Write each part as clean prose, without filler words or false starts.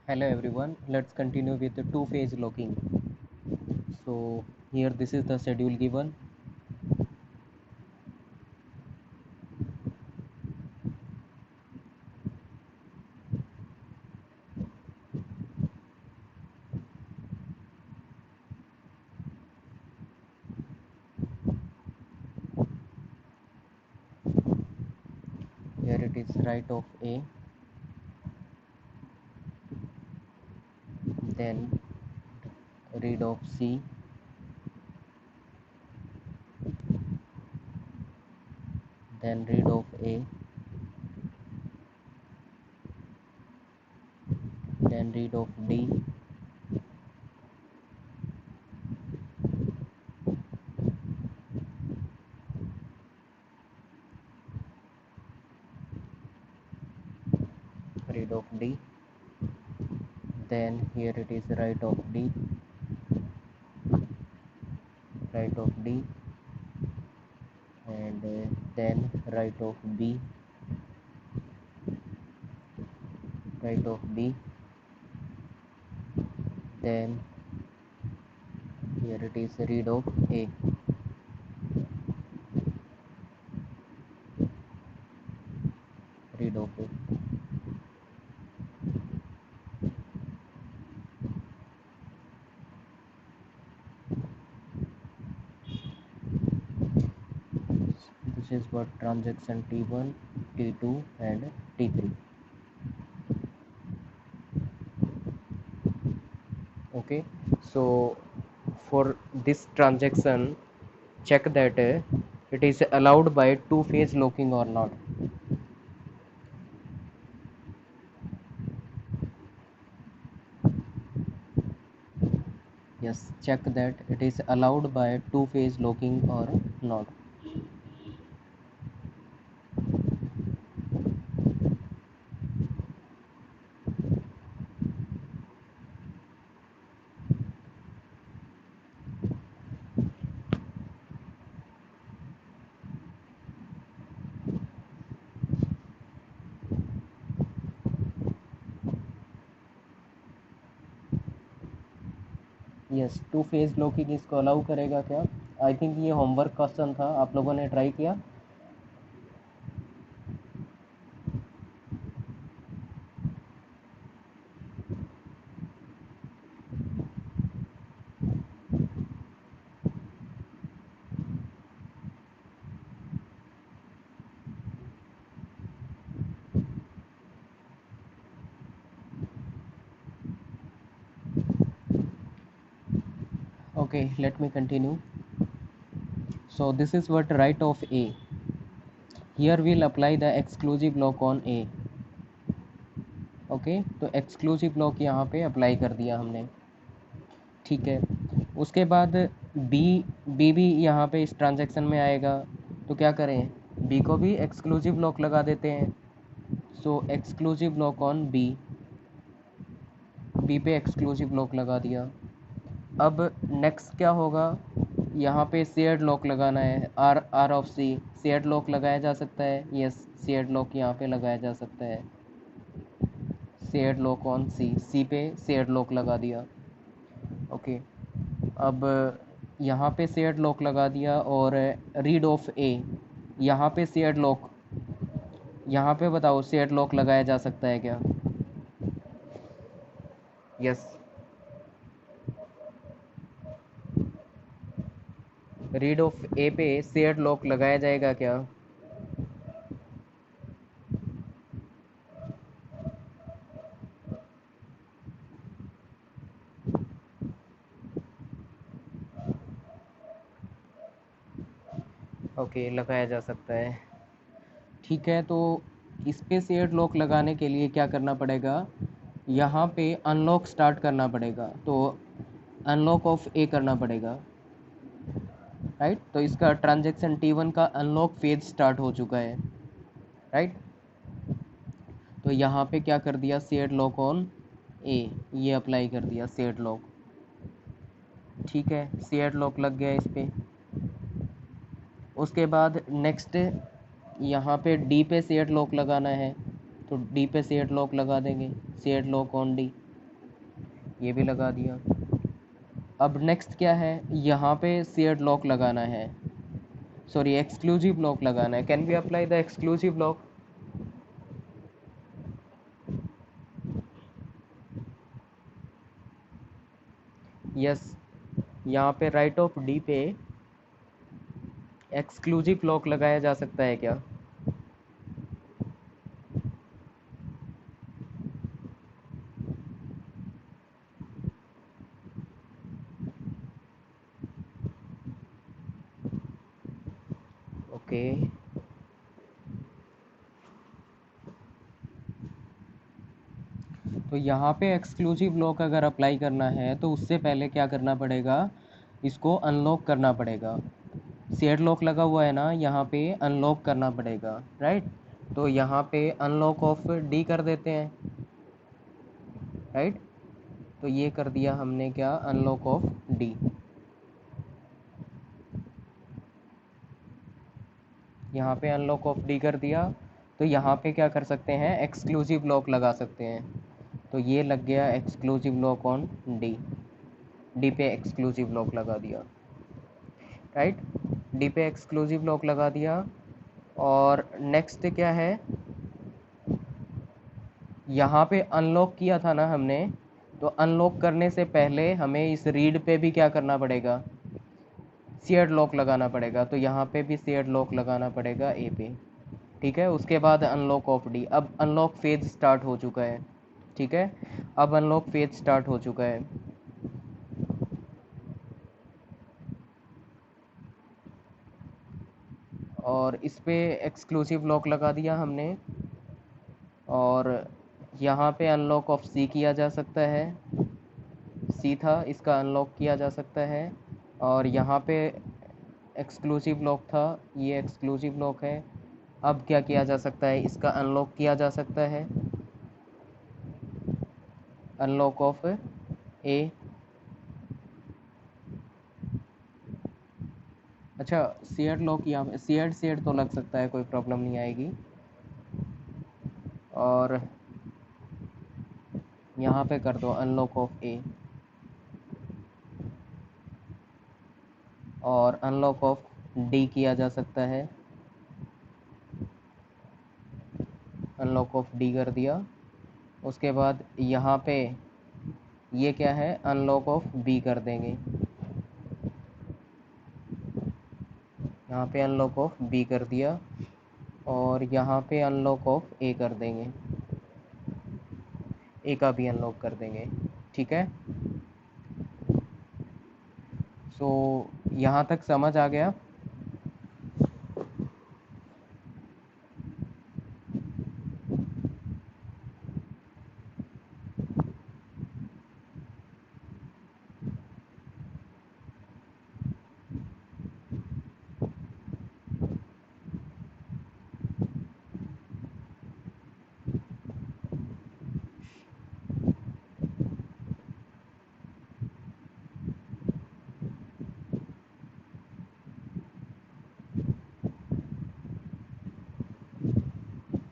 Hello everyone, let's continue with the two-phase locking. So here this is the schedule given. Here it is write of A, then read of C, then read of A, then read of D, read of D, then here it is write of D, write of D, and then write of B, write of B, then here it is read of A, read of A. This is what transaction T1, T2 and T3. Okay, so for this transaction check that it is allowed by two-phase locking or not. Yes, check that it is allowed by two-phase locking or not. Yes, to phase locking इसको allow करेगा क्या? I think ये homework question था, आप लोगों ने try किया? Okay, let me continue. So this is what right of A. Here we'll apply the exclusive lock on A. Okay, तो एक्सक्लूसिव लॉक यहाँ पे अप्लाई कर दिया हमने, ठीक है। उसके बाद बी बी भी यहाँ पे इस ट्रांजैक्शन में आएगा, तो क्या करें, बी को भी एक्सक्लूसिव लॉक लगा देते हैं। So exclusive lock on B, B पे एक्सक्लूसिव लॉक लगा दिया। अब नेक्स्ट क्या होगा, यहाँ पे शेयर्ड लॉक लगाना है, R R of C. Shared lock लगाया जा सकता है, यस, शेयर्ड लॉक यहाँ पे लगाया जा सकता है। शेयर्ड लॉक ऑन सी, सी पे शेयर्ड लॉक लगा दिया। ओके, अब यहाँ पे शेयर्ड लॉक लगा दिया, और रीड ऑफ ए, यहाँ पे शेयर्ड लॉक, यहाँ पे बताओ शेयर्ड लॉक लगाया जा सकता है क्या? यस, रीड ऑफ ए पे शेयर्ड लॉक लगाया जाएगा क्या? ओके, लगाया जा सकता है, ठीक है। तो इस पे शेयर्ड लॉक लगाने के लिए क्या करना पड़ेगा, यहाँ पे अनलॉक स्टार्ट करना पड़ेगा, तो अनलॉक ऑफ ए करना पड़ेगा, राइट। तो इसका ट्रांजैक्शन T1 का अनलॉक फेज स्टार्ट हो चुका है, राइट। तो यहाँ पे क्या कर दिया, शेयर्ड लॉक ऑन ए, ये अप्लाई कर दिया शेयर्ड लॉक, ठीक है। शेयर्ड लॉक लग गया इस पे। उसके बाद नेक्स्ट यहाँ पे डी पे शेयर्ड लॉक लगाना है, तो डी पे शेयर्ड लॉक लगा देंगे, शेयर्ड लॉक ऑन डी, ये भी लगा दिया। अब नेक्स्ट क्या है, यहाँ पे शेयर्ड लॉक लगाना है, सॉरी एक्सक्लूसिव लॉक लगाना है। Can we apply the exclusive lock? Yes, यहाँ पे राइट ऑफ डी पे एक्सक्लूसिव लॉक लगाया जा सकता है क्या? ओके, तो यहाँ पे एक्सक्लूसिव लॉक अगर अप्लाई करना है तो उससे पहले क्या करना पड़ेगा, इसको अनलॉक करना पड़ेगा। शेयर लॉक लगा हुआ है ना, यहाँ पे अनलॉक करना पड़ेगा, राइट? तो यहाँ पे अनलॉक ऑफ डी कर देते हैं, राइट? तो ये कर दिया हमने क्या, अनलॉक ऑफ डी। यहाँ पे अनलॉक ऑफ डी कर दिया, तो यहाँ पे क्या कर सकते हैं, एक्सक्लूसिव लॉक लगा सकते हैं। तो ये लग गया exclusive lock on D, D पे एक्सक्लूसिव लॉक लगा दिया, राइट? डी पे एक्सक्लूसिव लॉक लगा दिया। और नेक्स्ट क्या है, यहाँ पे अनलॉक किया था ना हमने, तो अनलॉक करने से पहले हमें इस रीड पे भी क्या करना पड़ेगा, शेयर्ड लॉक लगाना पड़ेगा। तो यहाँ पे भी शेयर्ड लॉक लगाना पड़ेगा ए पे, ठीक है? उसके बाद अनलॉक ऑफ डी। अब अनलॉक फेज स्टार्ट हो चुका है, ठीक है? अब अनलॉक फेज स्टार्ट हो चुका है। और इस पे एक्सक्लूसिव लॉक लगा दिया हमने। और यहाँ पे अनलॉक ऑफ सी किया जा सकता है, सी था, इसका अनलॉक किया जा सकता है। और यहाँ पे एक्सक्लूसिव लॉक था, ये एक्सक्लूसिव लॉक है। अब क्या किया जा सकता है, इसका अनलॉक किया जा सकता है, अनलॉक ऑफ ए। अच्छा, शेयर्ड लॉक यहाँ पे शेयर्ड शेयर्ड तो लग सकता है, कोई प्रॉब्लम नहीं आएगी। और यहाँ पे कर दो अनलॉक ऑफ ए, और अनलॉक ऑफ डी किया जा सकता है, अनलॉक ऑफ डी कर दिया। उसके बाद यहाँ पे ये क्या है, अनलॉक ऑफ बी कर देंगे, यहाँ पे अनलॉक ऑफ बी कर दिया। और यहाँ पे अनलॉक ऑफ ए कर देंगे, ए का भी अनलॉक कर देंगे, ठीक है? सो यहाँ तक समझ आ गया?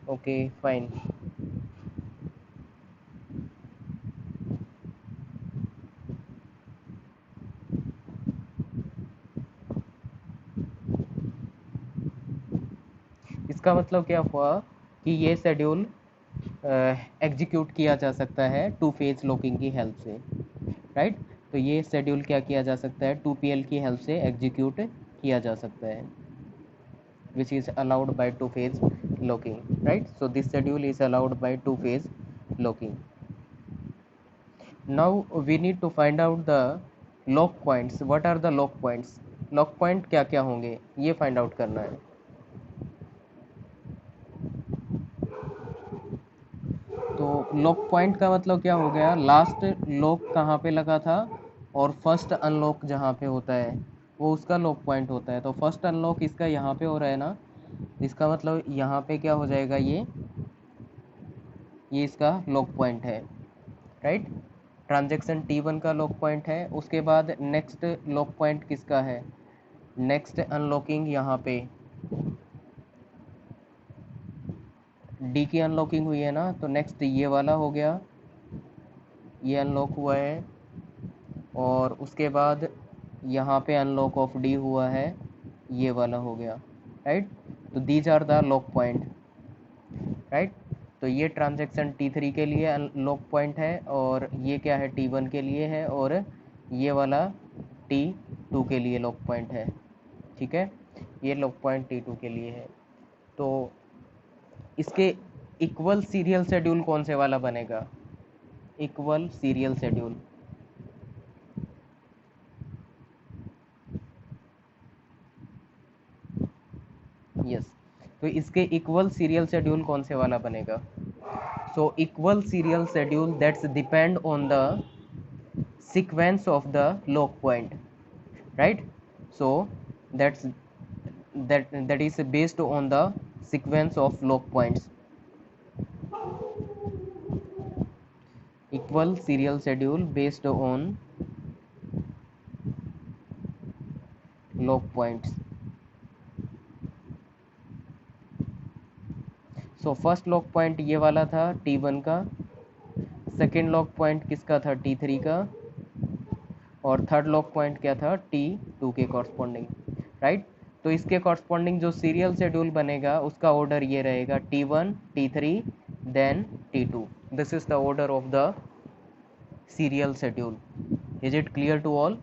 Okay, fine. इसका मतलब क्या हुआ कि ये शेड्यूल एग्जीक्यूट किया जा सकता है टू फेज लॉकिंग की हेल्प से, राइट? तो ये शेड्यूल क्या किया जा सकता है, 2PL की हेल्प से एग्जीक्यूट किया जा सकता है, which is allowed by two phase locking, right? So this schedule is allowed by two phase locking. Now we need to find out the lock points. What are the lock points? Lock point क्या क्या होंगे, ये find out करना है। तो lock point का मतलब क्या हो गया, लास्ट लॉक कहाँ पे लगा था और फर्स्ट अनलॉक जहाँ पे होता है वो उसका लॉक पॉइंट होता है। तो फर्स्ट अनलॉक इसका यहाँ पे हो रहा है ना, इसका मतलब यहाँ पे क्या हो जाएगा, ये इसका लॉक पॉइंट है, राइट? ट्रांजैक्शन T1 का लॉक पॉइंट है। उसके बाद नेक्स्ट लॉक पॉइंट किसका है, नेक्स्ट अनलॉकिंग यहाँ पे डी की अनलॉकिंग हुई है ना, तो नेक्स्ट ये वाला हो गया, ये अनलॉक हुआ है, और उसके बाद यहाँ पे अनलॉक ऑफ डी हुआ है, ये वाला हो गया, राइट। तो these are the lock point, right. तो ये ट्रांजैक्शन T3 के लिए लॉक पॉइंट है, और ये क्या है, T1 के लिए है, और ये वाला T2 के लिए लॉक पॉइंट है, ठीक है। ये लॉक पॉइंट T2 के लिए है। तो इसके इक्वल सीरियल शेड्यूल कौन से वाला बनेगा, इक्वल सीरियल शेड्यूल, यस। तो इसके इक्वल सीरियल शेड्यूल कौन से वाला बनेगा, so equal serial schedule that's depend on the sequence of the lock point, right? So that's that is based on the sequence of lock points, equal serial schedule based on lock points. So first lock point ये वाला था T1 का, second lock point किसका था, T3 का, और third lock point क्या था, T2 के कॉरस्पॉन्डिंग, राइट। तो इसके कॉरस्पॉन्डिंग जो सीरियल शेड्यूल बनेगा उसका ऑर्डर ये रहेगा, T1, T3, then T2। This is the order of the serial schedule. Is it clear to all?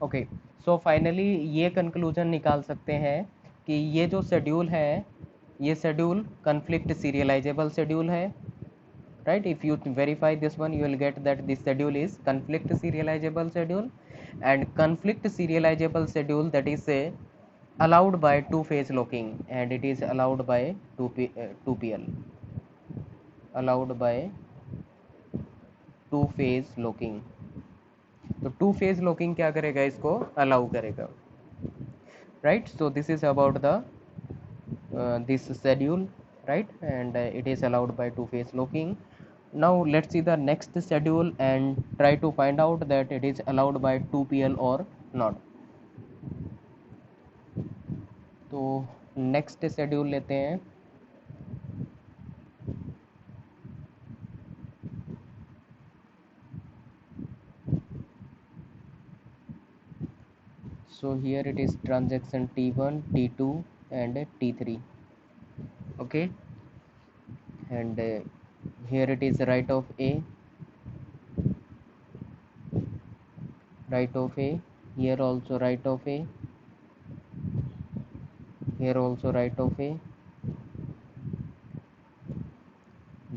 Okay, so finally ये कंक्लूजन निकाल सकते हैं कि ये जो शेड्यूल है, ये शेड्यूल कन्फ्लिक्ट सीरियलाइजेबल शेड्यूल है, right? If you verify this one, you will get that this schedule is conflict serializable schedule, and conflict serializable schedule, that is allowed by two phase locking, and it is allowed by 2PL, allowed by two phase locking. तो to phase locking क्या करेगा, इसको allow करेगा, right. So this is about the this schedule, right, and it is allowed by two phase locking. Now let's see the next schedule and try to find out that it is allowed by 2PL or not. तो next schedule लेते हैं, so here it is transaction T1, T2 and T3, okay, and here it is right of A, right of A, here also right of A, here also right of A,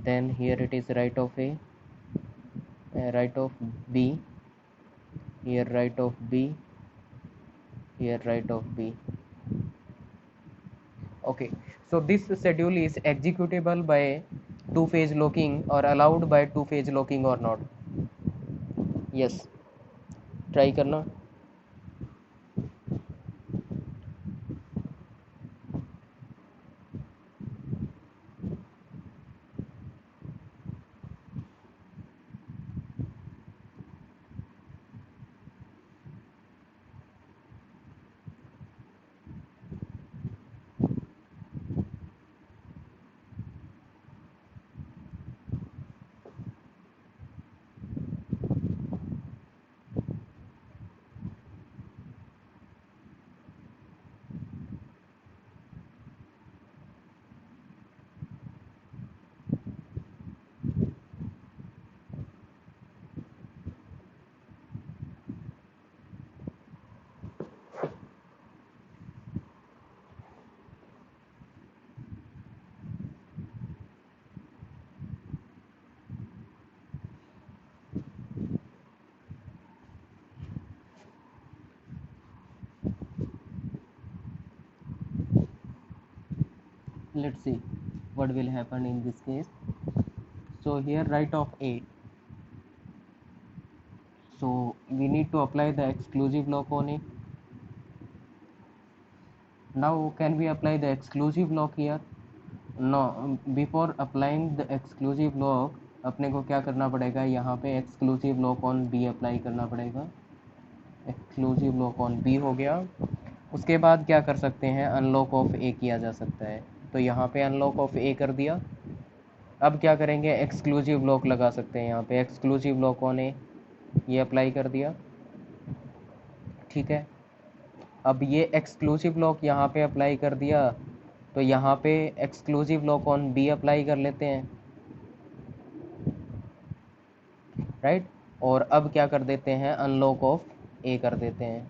then here it is right of A, right of B, here right of B, here right of B. Okay, so this schedule is executable by two phase locking or allowed by two phase locking or not? Yes, try करना. Let's see what will happen in this case. So here right of A, So we need to apply the exclusive lock on it. Now can we apply the exclusive lock here? No, before applying the exclusive lock अपने को क्या करना पड़ेगा, यहाँ पे exclusive lock on B apply करना पड़ेगा. exclusive lock on B हो गया. उसके बाद क्या कर सकते हैं, अनलॉक ऑफ ए किया जा सकता है. तो यहाँ पे अनलॉक ऑफ ए कर दिया. अब क्या करेंगे, एक्सक्लूसिव लॉक लगा सकते हैं. यहाँ पे एक्सक्लूसिव लॉक ऑन ए ये अप्लाई कर दिया. ठीक है, अब ये एक्सक्लूसिव लॉक यहाँ पे अप्लाई कर दिया, तो यहाँ पे exclusive lock on B apply कर लेते हैं. राइट, और अब क्या कर देते हैं, अनलॉक ऑफ ए कर देते हैं.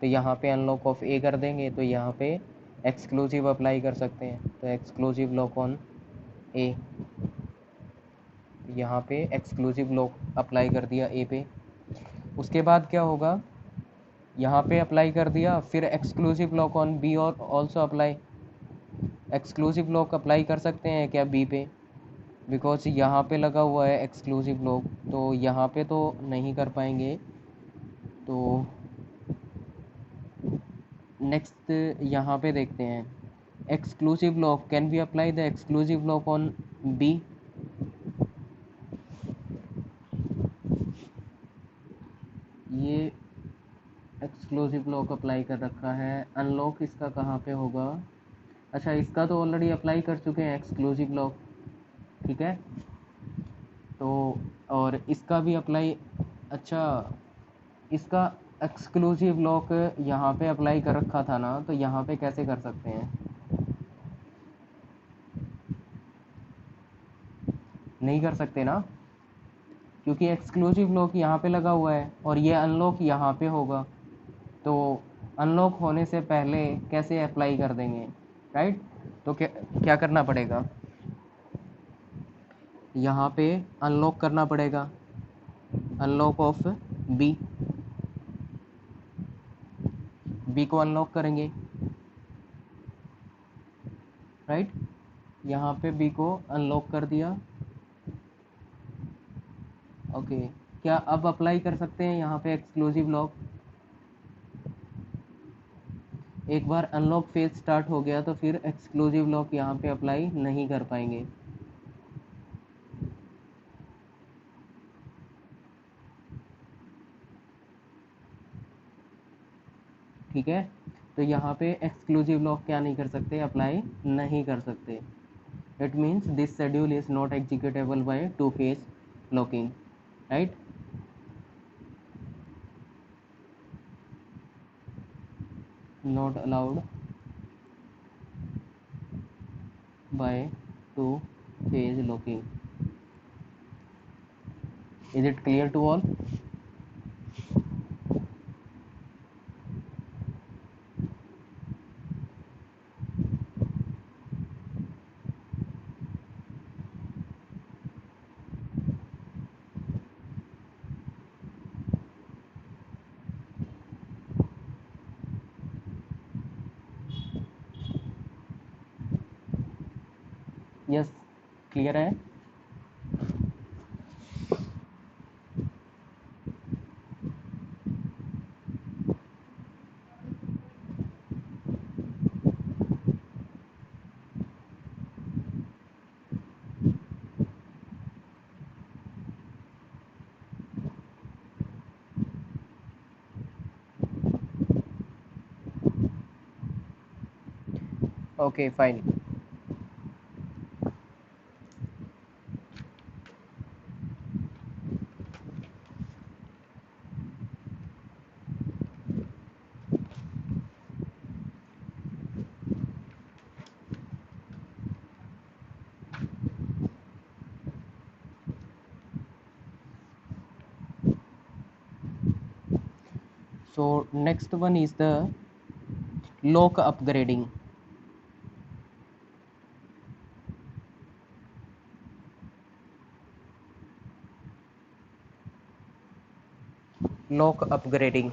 तो यहाँ पे अनलॉक ऑफ ए कर देंगे तो यहाँ पे एक्सक्लूसिव अप्लाई कर सकते हैं. तो एक्सक्लूसिव लॉक ऑन ए, यहाँ पे एक्सक्लूसिव लॉक अप्लाई कर दिया ए पे. उसके बाद क्या होगा, यहाँ पे अप्लाई कर दिया, फिर एक्सक्लूसिव लॉक ऑन बी और also apply. Exclusive lock apply कर सकते हैं क्या बी पे, बिकॉज यहाँ पे लगा हुआ है एक्सक्लूसिव लॉक, तो यहाँ पे तो नहीं कर पाएंगे. तो नेक्स्ट यहाँ पे देखते हैं, exclusive lock, can we apply the exclusive lock on B. ये एक्सक्लूसिव लॉक अप्लाई कर रखा है. अनलॉक इसका कहाँ पे होगा, अच्छा इसका तो ऑलरेडी अप्लाई कर चुके हैं एक्सक्लूसिव लॉक. ठीक है, तो और इसका भी अप्लाई, अच्छा इसका एक्सक्लूसिव लॉक यहाँ पे अप्लाई कर रखा था ना, तो यहाँ पे कैसे कर सकते हैं, नहीं कर सकते ना, क्योंकि एक्सक्लूसिव लॉक यहाँ पे लगा हुआ है और ये अनलॉक यहाँ पे होगा. तो अनलॉक होने से पहले कैसे अप्लाई कर देंगे, राइट. तो क्या क्या करना पड़ेगा, यहाँ पे अनलॉक करना पड़ेगा, अनलॉक ऑफ बी. बी को अनलॉक करेंगे, राइट. यहाँ पे बी को अनलॉक कर दिया. ओके, क्या अब अप्लाई कर सकते हैं यहाँ पे एक्सक्लूसिव लॉक. एक बार अनलॉक फेज स्टार्ट हो गया तो फिर एक्सक्लूसिव लॉक यहाँ पे अप्लाई नहीं कर पाएंगे. ठीक है, तो यहाँ पे एक्सक्लूसिव लॉक क्या नहीं कर सकते, अप्लाई नहीं कर सकते. It means this schedule is not executable by two phase locking, right. Not allowed by two phase locking. Is it clear to all. Yes, clear है. Okay fine. So next one is the lock upgrading. Lock upgrading.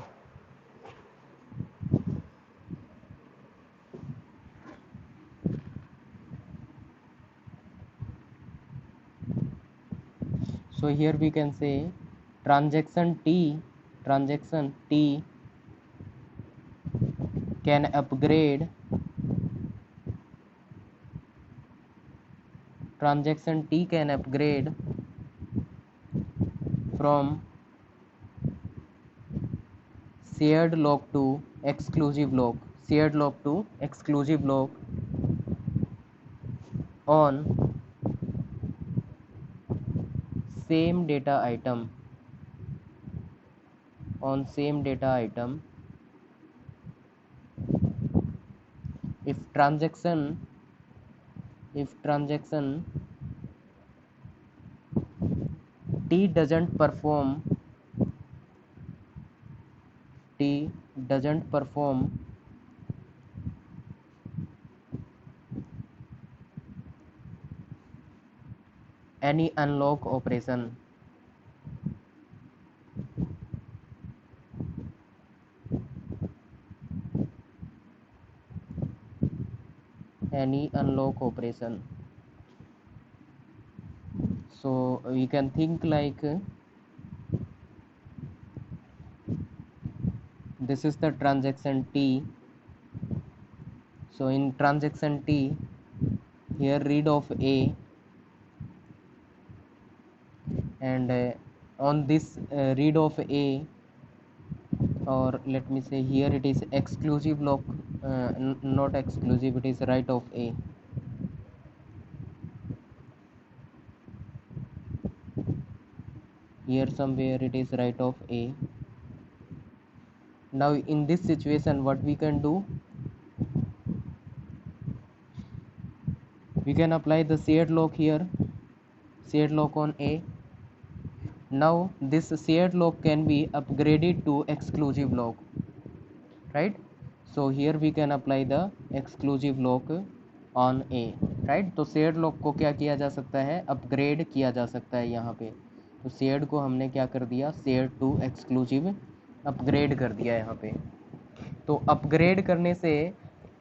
So here we can say transaction T can upgrade from shared lock to exclusive lock on same data item if transaction T doesn't perform any unlock operation, so we can think like this is the transaction T. So in transaction T, here read of A, and on this read of A, or let me say here it is exclusive lock, not exclusive, it is write of A. Here somewhere it is write of A. Now in this situation what we can do, we can apply the shared lock here, shared lock on A. Now this shared lock can be upgraded to exclusive lock, right? So here we can apply the exclusive lock on A, right? तो shared lock को क्या किया जा सकता है, upgrade किया जा सकता है यहाँ पे। तो shared को हमने क्या कर दिया, shared to exclusive अपग्रेड कर दिया यहाँ पे। तो अपग्रेड करने से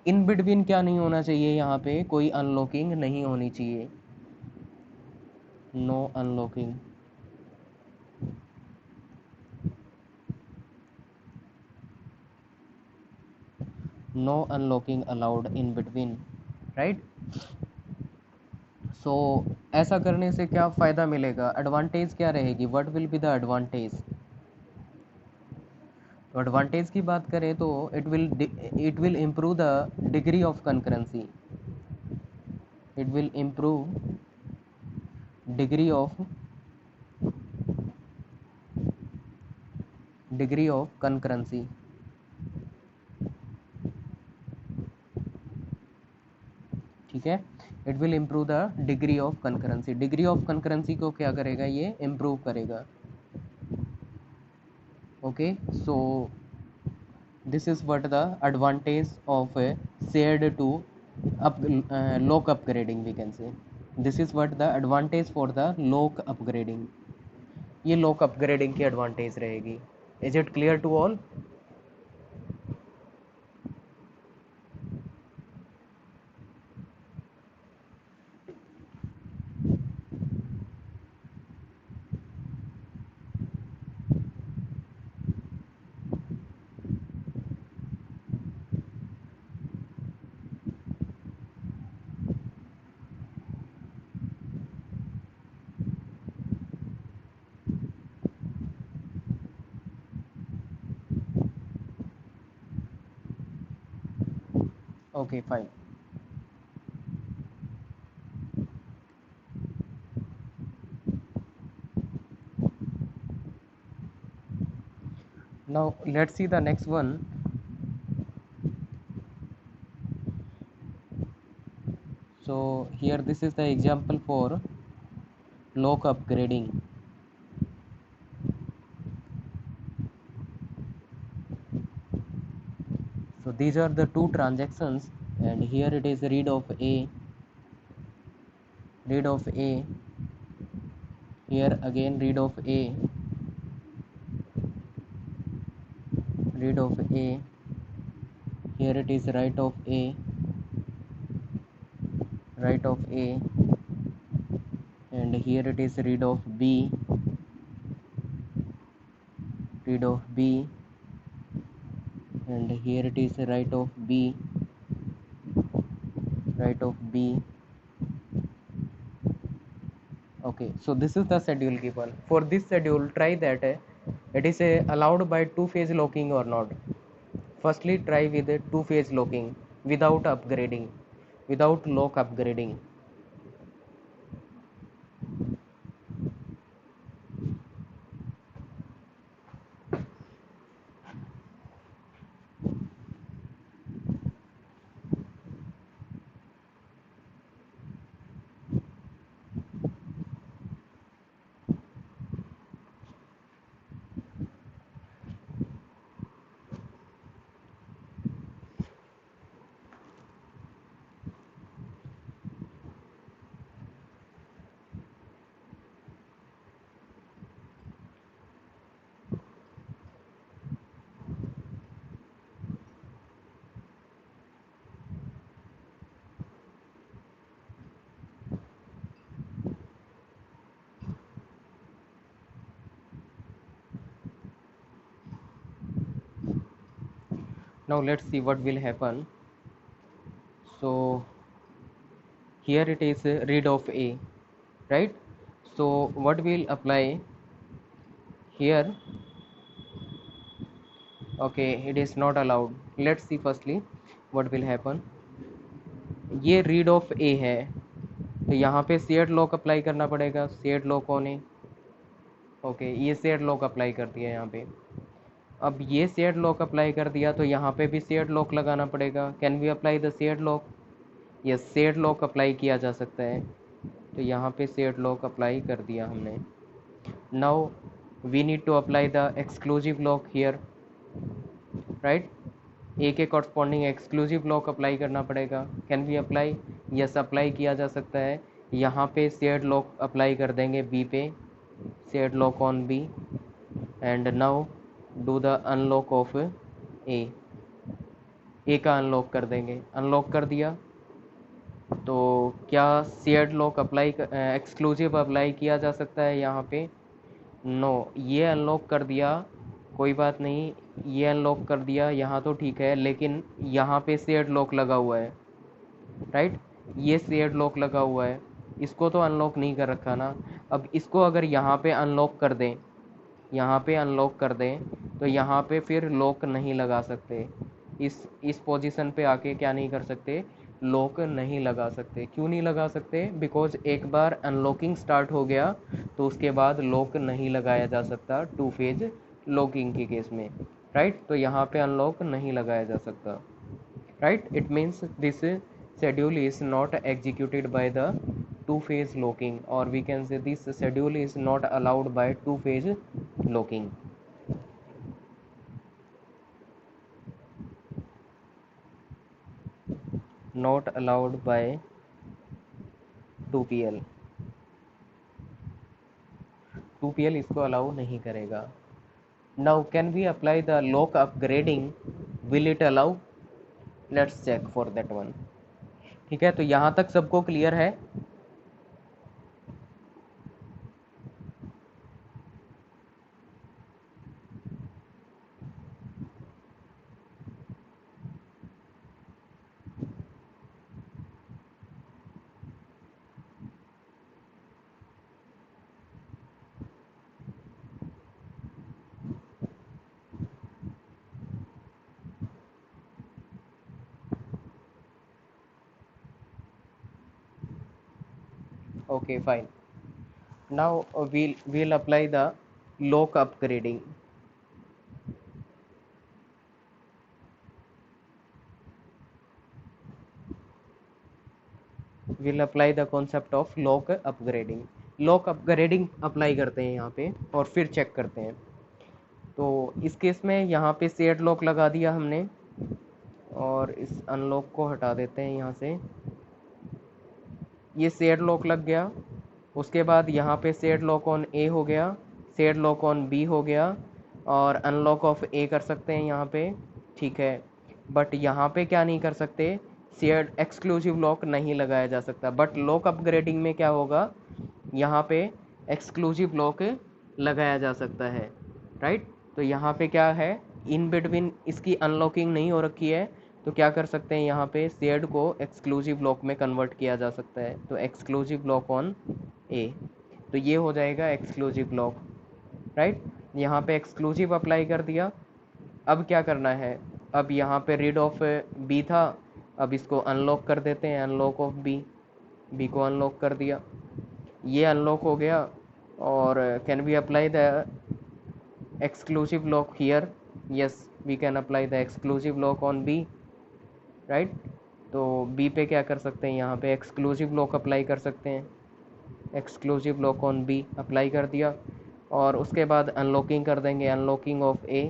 इन बिटवीन क्या नहीं होना चाहिए, यहाँ पे कोई अनलॉकिंग नहीं होनी चाहिए, no unlocking, no unlocking allowed in between, right? So ऐसा करने से क्या फ़ायदा मिलेगा, एडवांटेज क्या रहेगी, what will be the advantage? तो एडवांटेज की बात करें तो it will improve the degree of concurrency, it will improve degree of concurrency, ठीक है? It will improve the degree of concurrency, degree of concurrency को क्या करेगा, ये इम्प्रूव करेगा। Okay, so this is what the advantage of a shared to lock upgrading, we can say this is what the advantage for the lock upgrading, ये lock upgrading की advantage रहेगी। is it clear to all? Okay, fine. Now let's see the next one. So here this is the example for lock upgrading. So these are the two transactions, and here it is read of A, here again read of A, here it is write of A, and here it is read of B, read of B, and here it is right of B, right of B. Okay, so this is the schedule given. For this schedule, try that it is allowed by two-phase locking or not. Firstly, try with a two-phase locking without upgrading, without lock upgrading. Now let's see what will happen. So here it is read of A, right? So what will apply here? Okay, it is not allowed. Let's see firstly what will happen. ये read of ए है, तो यहाँ पे shared lock apply करना पड़ेगा. Shared lock on A. Okay, ये shared lock apply कर दिया यहाँ पे. अब ये शेयर्ड लॉक अप्लाई कर दिया तो यहाँ पे भी शेयर्ड लॉक लगाना पड़ेगा. Can we apply the shared lock? Yes, shared lock apply किया जा सकता है. तो यहाँ पे शेयर्ड लॉक अप्लाई कर दिया हमने. Now we need to apply the exclusive lock here, right? A के कॉरस्पॉन्डिंग एक्सक्लूसिव लॉक अप्लाई करना पड़ेगा. Can we apply? Yes, apply किया जा सकता है. यहाँ पे शेयर्ड लॉक अप्लाई कर देंगे बी पे, shared lock on B, and now do the unlock of A. A का अनलॉक कर देंगे. अनलॉक कर दिया तो क्या shared lock apply exclusive apply किया जा सकता है यहाँ पे? नो. ये अनलॉक कर दिया, कोई बात नहीं, ये अनलॉक कर दिया यहाँ तो ठीक है, लेकिन यहाँ पे शेयर्ड लॉक लगा हुआ है, राइट? ये शेयर्ड लॉक लगा हुआ है, इसको तो अनलॉक नहीं कर रखा ना. अब इसको अगर यहाँ पे अनलॉक कर दें, यहाँ पे अनलॉक कर दें तो यहाँ पे फिर लॉक नहीं लगा सकते. इस पोजीशन पे आके क्या नहीं कर सकते? लॉक नहीं लगा सकते. क्यों नहीं लगा सकते? बिकॉज एक बार अनलॉकिंग स्टार्ट हो गया तो उसके बाद लॉक नहीं लगाया जा सकता टू फेज लॉकिंग के केस में, राइट? तो यहाँ पे अनलॉक नहीं लगाया जा सकता, right? It means this schedule is not executed by the two phase locking, or we can say this schedule is not allowed by two phase locking. Not allowed by 2PL. 2PL इसको allow नहीं करेगा. Now can we apply the lock upgrading? Will it allow? Let's check for that one. ठीक है, तो यहाँ तक सबको clear है? Okay, fine. Now we'll apply the lock upgrading. We'll apply the concept of lock upgrading. Lock upgrading apply करते हैं यहाँ पे और फिर चेक करते हैं. तो इस केस में यहाँ पे शेयर्ड लॉक लगा दिया हमने, और इस अनलॉक को हटा देते हैं यहाँ से. ये शेयर्ड लॉक लग गया. उसके बाद यहाँ पे शेयर्ड लॉक ऑन ए हो गया, शेयर्ड लॉक ऑन बी हो गया, और अनलॉक ऑफ ए कर सकते हैं यहाँ पे, ठीक है. बट यहाँ पे क्या नहीं कर सकते? शेयर्ड एक्सक्लूसिव लॉक नहीं लगाया जा सकता. बट लॉक अपग्रेडिंग में क्या होगा? यहाँ पे एक्सक्लूसिव लॉक लगाया जा सकता है, राइट? तो यहाँ पे क्या है, इन बिटवीन इसकी अनलॉकिंग नहीं हो रखी है, तो क्या कर सकते हैं, यहाँ पे शेयर्ड को एक्सक्लूसिव लॉक में कन्वर्ट किया जा सकता है। तो एक्सक्लूसिव लॉक ऑन ए, तो ये हो जाएगा एक्सक्लूसिव लॉक, राइट। यहाँ पे एक्सक्लूसिव अप्लाई कर दिया। अब क्या करना है, अब यहाँ पे रीड ऑफ बी था, अब इसको अनलॉक कर देते हैं, अनलॉक ऑफ बी, बी को अनलॉक कर दिया, ये अनलॉक हो गया। और can we apply the exclusive lock here? Yes, we can apply the exclusive lock on B, right? तो B पे क्या कर सकते हैं, यहाँ पे exclusive lock अप्लाई कर सकते हैं, exclusive lock on B apply कर दिया। और उसके बाद अनलॉकिंग कर देंगे, unlocking of A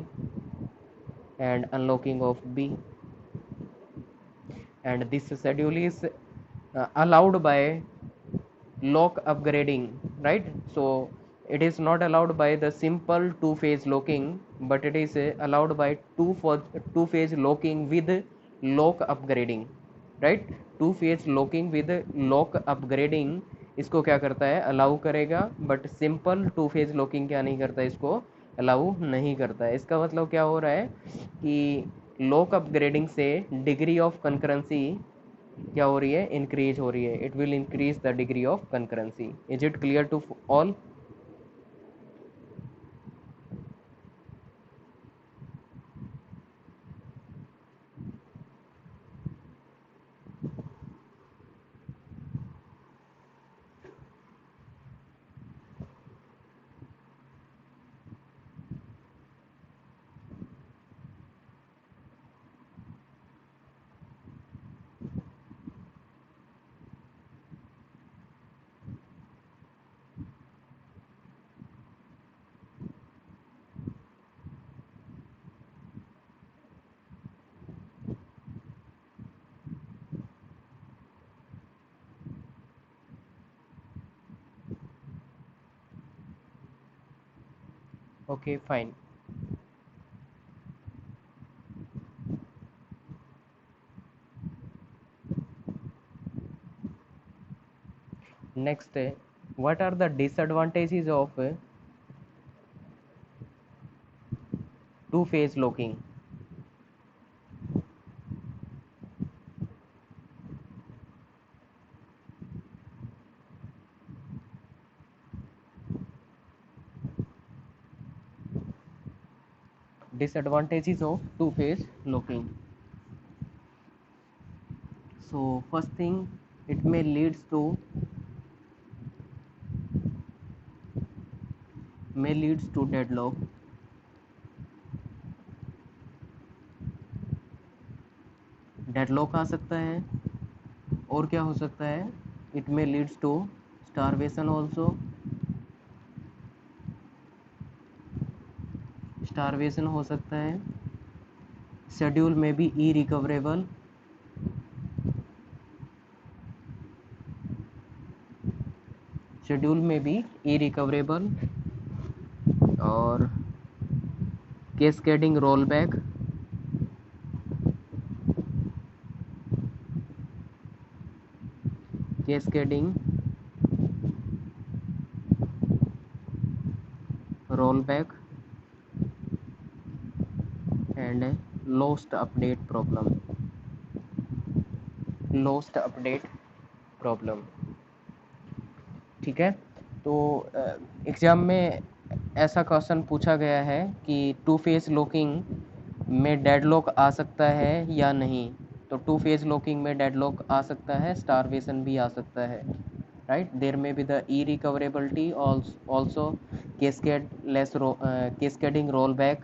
and unlocking of B, and this schedule is allowed by lock upgrading, right? So it is not allowed by the simple two phase locking, but it is allowed by two phase locking with lock upgrading, right? Two phase locking with lock upgrading इसको क्या करता है, allow करेगा, but simple to phase locking क्या नहीं करता, इसको allow नहीं करता है। इसका मतलब क्या हो रहा है कि लॉक अपग्रेडिंग से डिग्री ऑफ कंकरेंसी क्या हो रही है, इंक्रीज हो रही है। It will increase the degree of concurrency. Is it clear to all? Okay fine. Next, what are the disadvantages of two phase locking? Disadvantages of two phase locking. So first thing, it may leads to deadlock, deadlock आ सकता है। और क्या हो सकता है, it may leads to starvation also, starvation हो सकता है। शेड्यूल में बी ई रिकवरेबल, शेड्यूल में बी ई रिकवरेबल। और cascading roll back, cascading roll back and lost update problem, lost update problem. ठीक है, तो एग्ज़ाम में ऐसा क्वेश्चन पूछा गया है कि टू फेज लॉकिंग में डेडलॉक आ सकता है या नहीं। तो टू फेज लॉकिंग में डेडलॉक आ सकता है, स्टारवेशन भी आ सकता है, राइट। देयर में be the E recoverability also, cascading rollback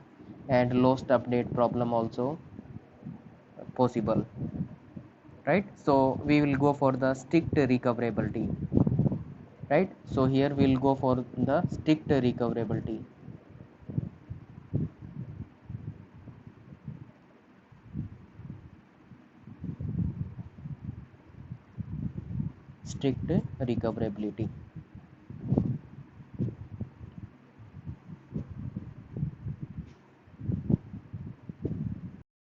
and lost update problem also possible, right? So we will go for the strict recoverability, right? So here we will go for the strict recoverability. Strict recoverability.